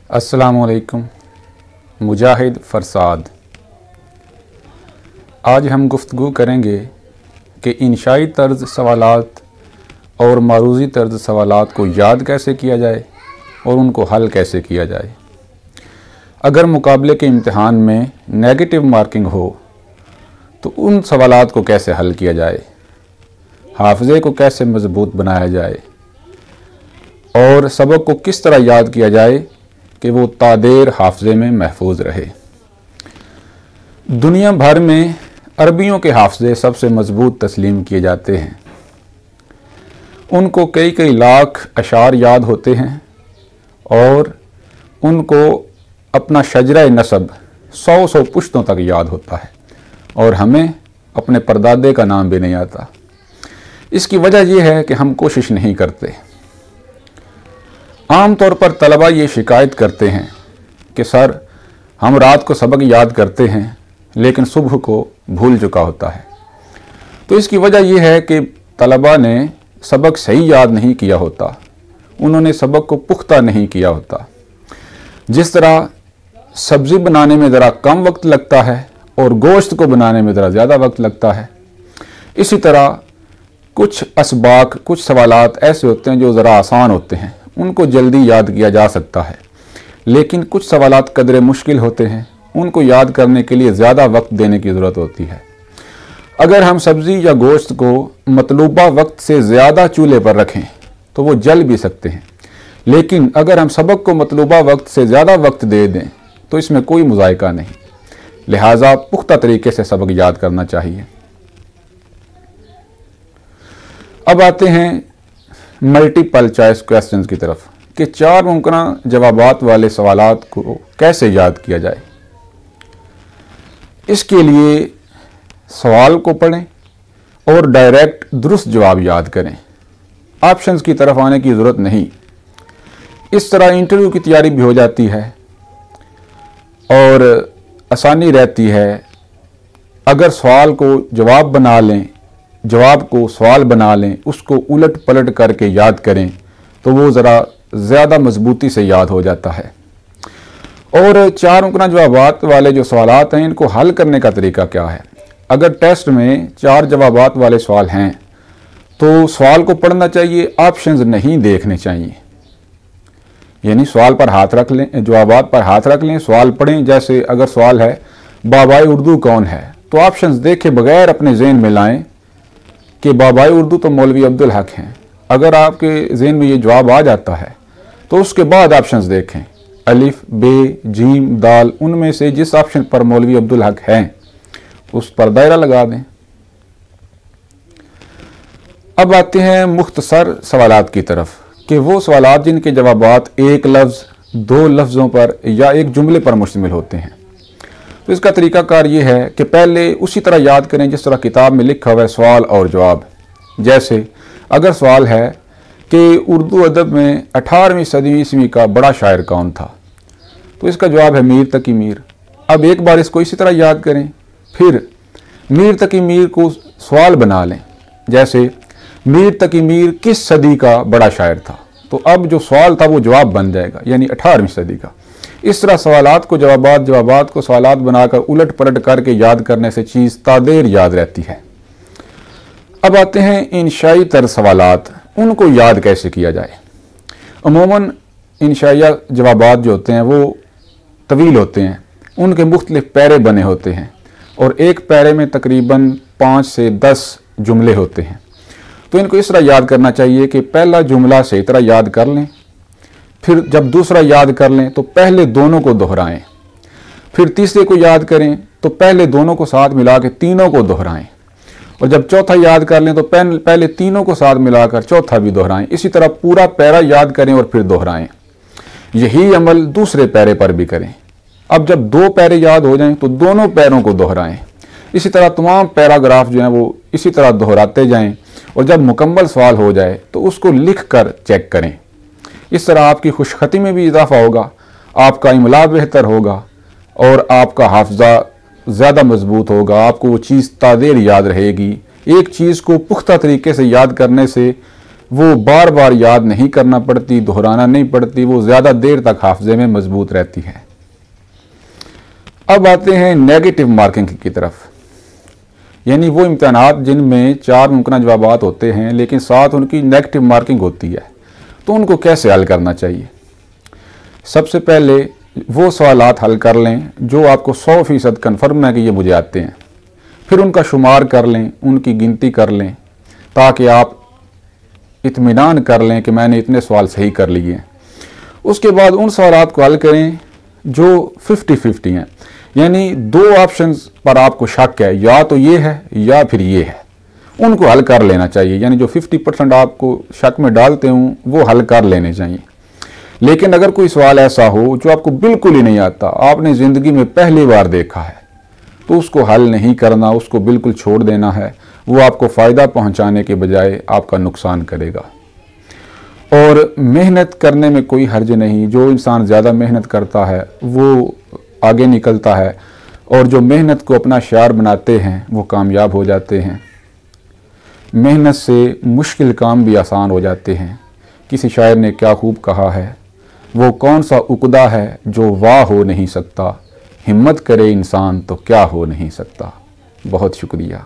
अस्सलामुअलैकुम। मुजाहिद फरसाद। आज हम गुफ्तगू करेंगे कि इंशाई तर्ज सवालात और मारूज़ी तर्ज सवालात को याद कैसे किया जाए और उनको हल कैसे किया जाए। अगर मुकाबले के इम्तिहान में नेगेटिव मार्किंग हो तो उन सवालात को कैसे हल किया जाए, हाफ़िज़े को कैसे मज़बूत बनाया जाए और सबक को किस तरह याद किया जाए कि वो तादेर हाफ़िज़े में महफूज रहे। दुनिया भर में अरबियों के हाफ़िज़े सबसे मज़बूत तस्लीम किए जाते हैं। उनको कई कई लाख अशार याद होते हैं और उनको अपना शजरा नसब 100 पुश्तों तक याद होता है और हमें अपने परदादे का नाम भी नहीं आता। इसकी वजह यह है कि हम कोशिश नहीं करते। आम तौर पर तलबा ये शिकायत करते हैं कि सर हम रात को सबक याद करते हैं लेकिन सुबह को भूल चुका होता है। तो इसकी वजह यह है कि तलबा ने सबक सही याद नहीं किया होता, उन्होंने सबक को पुख्ता नहीं किया होता। जिस तरह सब्ज़ी बनाने में ज़रा कम वक्त लगता है और गोश्त को बनाने में ज़रा ज़्यादा वक्त लगता है, इसी तरह कुछ असबाक, कुछ सवालात ऐसे होते हैं जो ज़रा आसान होते हैं, उनको जल्दी याद किया जा सकता है। लेकिन कुछ सवालात कदरे मुश्किल होते हैं, उनको याद करने के लिए ज़्यादा वक्त देने की ज़रूरत होती है। अगर हम सब्ज़ी या गोश्त को मतलूबा वक्त से ज़्यादा चूल्हे पर रखें तो वो जल भी सकते हैं, लेकिन अगर हम सबक को मतलूबा वक्त से ज़्यादा वक्त दे दें तो इसमें कोई मुज़ायका नहीं। लिहाजा पुख्ता तरीके से सबक याद करना चाहिए। अब आते हैं मल्टीपल चॉइस क्वेश्चंस की तरफ कि 4 मुमकिन जवाबात वाले सवालात को कैसे याद किया जाए। इसके लिए सवाल को पढ़ें और डायरेक्ट दुरुस्त जवाब याद करें, ऑप्शंस की तरफ आने की ज़रूरत नहीं। इस तरह इंटरव्यू की तैयारी भी हो जाती है और आसानी रहती है। अगर सवाल को जवाब बना लें, जवाब को सवाल बना लें, उसको उलट पलट करके याद करें तो वो ज़रा ज़्यादा मजबूती से याद हो जाता है। और 4 मुमकिन जवाबात वाले जो सवालात हैं, इनको हल करने का तरीका क्या है। अगर टेस्ट में 4 जवाबात वाले सवाल हैं तो सवाल को पढ़ना चाहिए, ऑप्शंस नहीं देखने चाहिए। यानी सवाल पर हाथ रख लें, जवाबात पर हाथ रख लें, सवाल पढ़ें। जैसे अगर सवाल है बाबाए उर्दू कौन है तो ऑप्शंस देखे बगैर अपने ज़हन में लाएं कि बाबाए उर्दू तो मौलवी अब्दुल हक हैं। अगर आपके ज़हन में ये जवाब आ जाता है तो उसके बाद ऑप्शंस देखें, अलिफ, बे, जीम, दाल, उनमें से जिस ऑप्शन पर मौलवी अब्दुल हक हैं उस पर दायरा लगा दें। अब आते हैं मुख्तसर सवालात की तरफ कि वो सवालात जिनके जवाबात एक लफ्ज़, 2 लफ्ज़ों पर या एक जुमले पर मुश्तमिल होते हैं। तो इसका तरीकाकार ये है कि पहले उसी तरह याद करें जिस तरह किताब में लिखा हुआ है, सवाल और जवाब। जैसे अगर सवाल है कि उर्दू अदब में 18वीं सदी ईस्वी का बड़ा शायर कौन था, तो इसका जवाब है मीर तकी मीर। अब एक बार इसको इसी तरह याद करें, फिर मीर तकी मीर को सवाल बना लें। जैसे मीर तकी मीर किस सदी का बड़ा शायर था, तो अब जो सवाल था वो जवाब बन जाएगा, यानी 18वीं सदी का। इस तरह सवालात को जवाबात, जवाबात को सवालात बनाकर उलट पलट करके याद करने से चीज़ तादेर याद रहती है। अब आते हैं इंशाई तर्ज सवालात, उनको याद कैसे किया जाए। अमूमन इंशाइया जवाबात जो होते हैं वो तवील होते हैं, उनके मुख्तलिफ पैरे बने होते हैं और एक पैरे में तकरीबन 5 से 10 जुमले होते हैं। तो इनको इस तरह याद करना चाहिए कि पहला जुमला सही तरह याद कर लें, फिर जब दूसरा याद कर लें तो पहले दोनों को दोहराएं, फिर तीसरे को याद करें तो पहले दोनों को साथ मिला के तीनों को दोहराएं, और जब चौथा याद कर लें तो पहले तीनों को साथ मिलाकर चौथा भी दोहराएं। इसी तरह पूरा पैरा याद करें और फिर दोहराएं। यही अमल दूसरे पैरे पर भी करें। अब जब 2 पैरे याद हो जाएं तो दोनों पैरों को दोहराएं। इसी तरह तमाम पैराग्राफ जो हैं वो इसी तरह दोहराते जाएं और जब मुकम्मल सवाल हो जाए तो उसको लिख कर चेक करें। इस तरह आपकी खुशखती में भी इजाफा होगा, आपका इमला बेहतर होगा और आपका हाफजा ज़्यादा मजबूत होगा। आपको वो चीज़ तादेर याद रहेगी। एक चीज़ को पुख्ता तरीके से याद करने से वो बार बार याद नहीं करना पड़ती, दोहराना नहीं पड़ती, वो ज़्यादा देर तक हाफजे में मजबूत रहती है। अब आते हैं नेगेटिव मार्किंग की तरफ, यानी वो इम्तहानात जिनमें 4 मुमकिन जवाबात होते हैं लेकिन साथ उनकी नेगेटिव मार्किंग होती है, तो उनको कैसे हल करना चाहिए। सबसे पहले वो सवालात हल कर लें जो आपको 100% कन्फर्म है कि ये मुझे आते हैं, फिर उनका शुमार कर लें, उनकी गिनती कर लें, ताकि आप इत्मीनान कर लें कि मैंने इतने सवाल सही कर लिए हैं। उसके बाद उन सवालात को हल करें जो 50-50 हैं, यानी 2 ऑप्शंस पर आपको शक है, या तो ये है या फिर ये है, उनको हल कर लेना चाहिए। यानी जो 50% आपको शक में डालते हों वो हल कर लेने चाहिए। लेकिन अगर कोई सवाल ऐसा हो जो आपको बिल्कुल ही नहीं आता, आपने ज़िंदगी में पहली बार देखा है, तो उसको हल नहीं करना, उसको बिल्कुल छोड़ देना है। वो आपको फ़ायदा पहुंचाने के बजाय आपका नुकसान करेगा। और मेहनत करने में कोई हर्ज नहीं। जो इंसान ज़्यादा मेहनत करता है वो आगे निकलता है, और जो मेहनत को अपना शियार बनाते हैं वो कामयाब हो जाते हैं। मेहनत से मुश्किल काम भी आसान हो जाते हैं। किसी शायर ने क्या खूब कहा है, वो कौन सा उकदा है जो वाह हो नहीं सकता, हिम्मत करे इंसान तो क्या हो नहीं सकता। बहुत शुक्रिया।